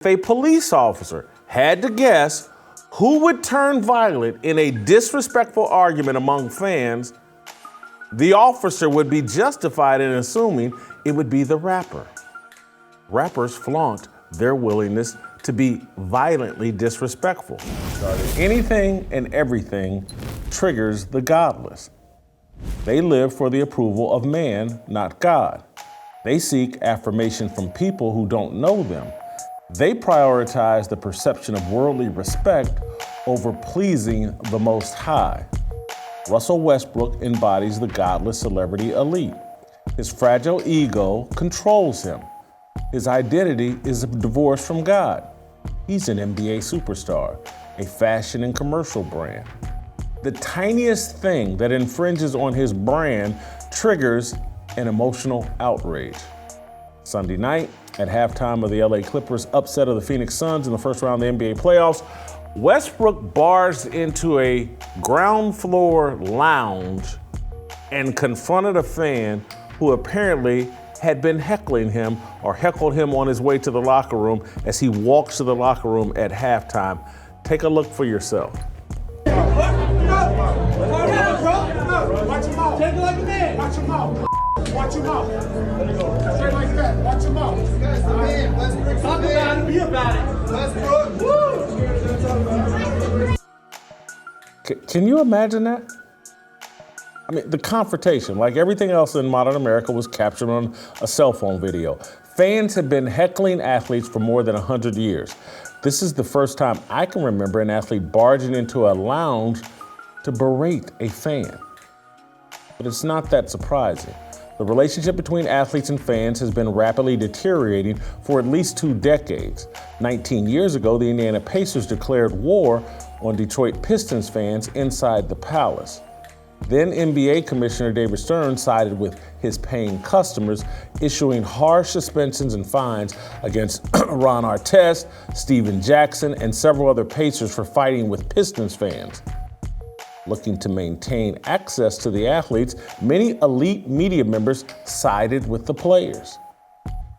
If a police officer had to guess who would turn violent in a disrespectful argument among fans, the officer would be justified in assuming it would be the rapper. Rappers flaunt their willingness to be violently disrespectful. Anything and everything triggers the godless. They live for the approval of man, not God. They seek affirmation from people who don't know them. They prioritize the perception of worldly respect over pleasing the Most High. Russell Westbrook embodies the godless celebrity elite. His fragile ego controls him. His identity is divorced from God. He's an NBA superstar, a fashion and commercial brand. The tiniest thing that infringes on his brand triggers an emotional outrage. Sunday night, at halftime of the LA Clippers' upset of the Phoenix Suns in the first round of the NBA playoffs, Westbrook barged into a ground floor lounge and confronted a fan who apparently had been heckling him or heckled him on his way to the locker room as he walks to the locker room at halftime. Take a look for yourself. Watch him out. Take it like a man. Watch him out. Watch him out. Straight like that. Watch him out. Talk about it. Be about it. Can you imagine that? I mean, the confrontation, like everything else in modern America, was captured on a cell phone video. Fans have been heckling athletes for more than 100 years. This is the first time I can remember an athlete barging into a lounge to berate a fan. But it's not that surprising. The relationship between athletes and fans has been rapidly deteriorating for at least 2 decades. 19 years ago, the Indiana Pacers declared war on Detroit Pistons fans inside the Palace. Then NBA Commissioner David Stern sided with his paying customers, issuing harsh suspensions and fines against Ron Artest, Steven Jackson, and several other Pacers for fighting with Pistons fans. Looking to maintain access to the athletes, many elite media members sided with the players.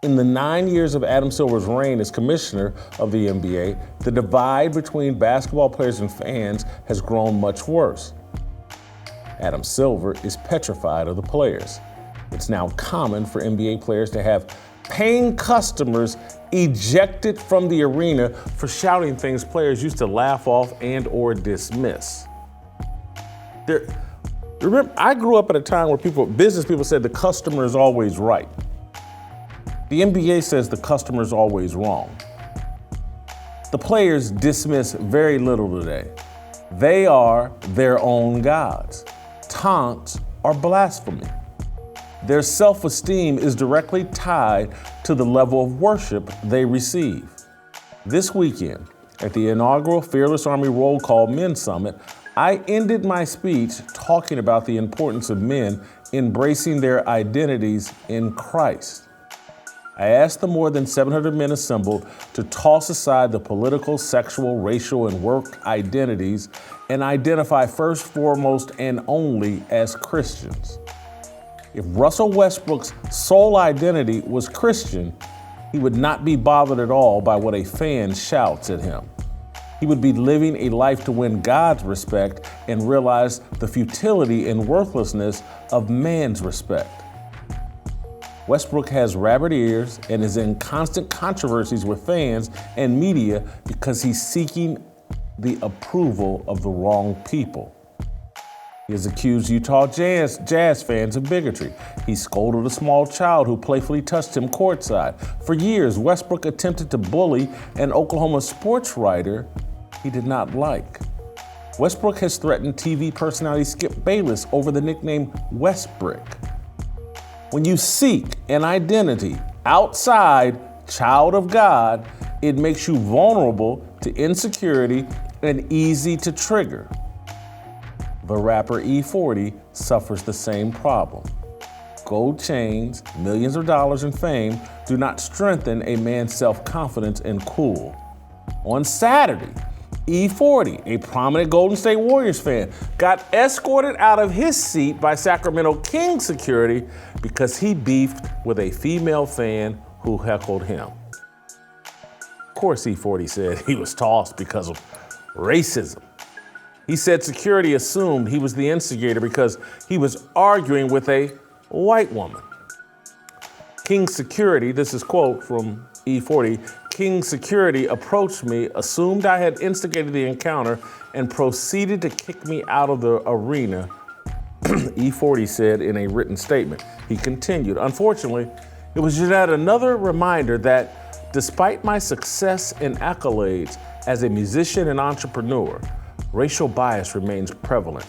In the 9 years of Adam Silver's reign as commissioner of the NBA, the divide between basketball players and fans has grown much worse. Adam Silver is petrified of the players. It's now common for NBA players to have paying customers ejected from the arena for shouting things players used to laugh off and or dismiss. Remember, I grew up at a time where business people said the customer is always right. The NBA says the customer is always wrong. The players dismiss very little today. They are their own gods. Taunts are blasphemy. Their self-esteem is directly tied to the level of worship they receive. This weekend, at the inaugural Fearless Army Roll Call Men's Summit, I ended my speech talking about the importance of men embracing their identities in Christ. I asked the more than 700 men assembled to toss aside the political, sexual, racial, and work identities and identify first, foremost, and only as Christians. If Russell Westbrook's sole identity was Christian, he would not be bothered at all by what a fan shouts at him. He would be living a life to win God's respect and realize the futility and worthlessness of man's respect. Westbrook has rabbit ears and is in constant controversies with fans and media because he's seeking the approval of the wrong people. He has accused Utah Jazz fans of bigotry. He scolded a small child who playfully touched him courtside. For years, Westbrook attempted to bully an Oklahoma sports writer he did not like. Westbrook has threatened TV personality Skip Bayless over the nickname Westbrick. When you seek an identity outside child of God, it makes you vulnerable to insecurity and easy to trigger. The rapper E40 suffers the same problem. Gold chains, millions of dollars in fame do not strengthen a man's self-confidence and cool. On Saturday, E40, a prominent Golden State Warriors fan, got escorted out of his seat by Sacramento Kings security because he beefed with a female fan who heckled him. course, E40 said he was tossed because of racism. He said security assumed he was the instigator because he was arguing with a white woman. King Security, this is quote from E40, King Security approached me, assumed I had instigated the encounter, and proceeded to kick me out of the arena, E40 said in a written statement. He continued, unfortunately, it was yet another reminder that despite my success and accolades as a musician and entrepreneur, racial bias remains prevalent.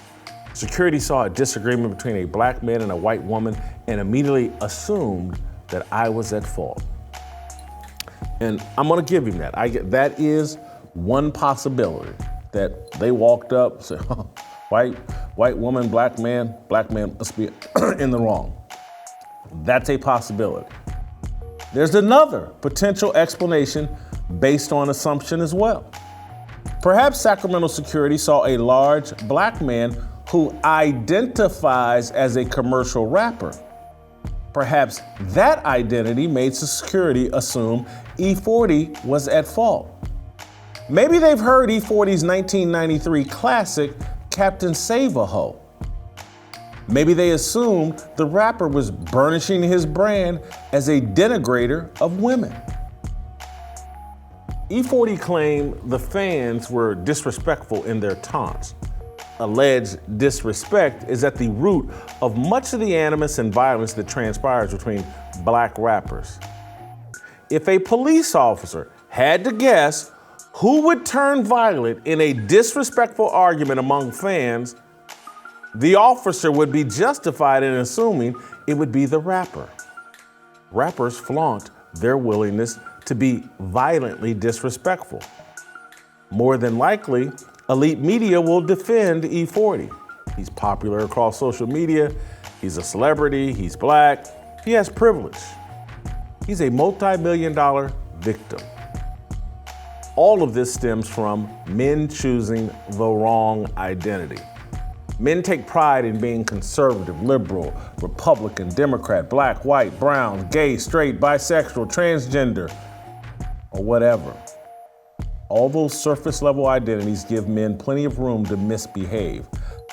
Security saw a disagreement between a black man and a white woman and immediately assumed that I was at fault. And I'm gonna give him that. That is one possibility, that they walked up, said, oh, white woman, black man must be in the wrong. That's a possibility. There's another potential explanation based on assumption as well. Perhaps Sacramento security saw a large black man who identifies as a commercial rapper. Perhaps that identity made security assume E40 was at fault. Maybe they've heard E40's 1993 classic, Captain Save-A-Ho. Maybe they assumed the rapper was burnishing his brand as a denigrator of women. E40 claimed the fans were disrespectful in their taunts. Alleged disrespect is at the root of much of the animus and violence that transpires between black rappers. If a police officer had to guess who would turn violent in a disrespectful argument among fans, the officer would be justified in assuming it would be the rapper. Rappers flaunt their willingness to be violently disrespectful. More than likely, elite media will defend E40. He's popular across social media, he's a celebrity, he's black, he has privilege. He's a multi-million-dollar victim. All of this stems from men choosing the wrong identity. Men take pride in being conservative, liberal, Republican, Democrat, black, white, brown, gay, straight, bisexual, transgender, or whatever. All those surface level identities give men plenty of room to misbehave.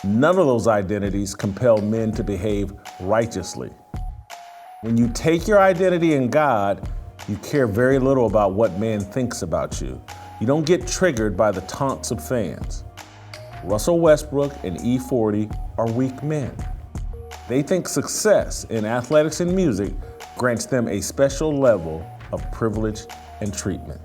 None of those identities compel men to behave righteously. When you take your identity in God, you care very little about what man thinks about you. You don't get triggered by the taunts of fans. Russell Westbrook and E40 are weak men. They think success in athletics and music grants them a special level of privilege and treatment.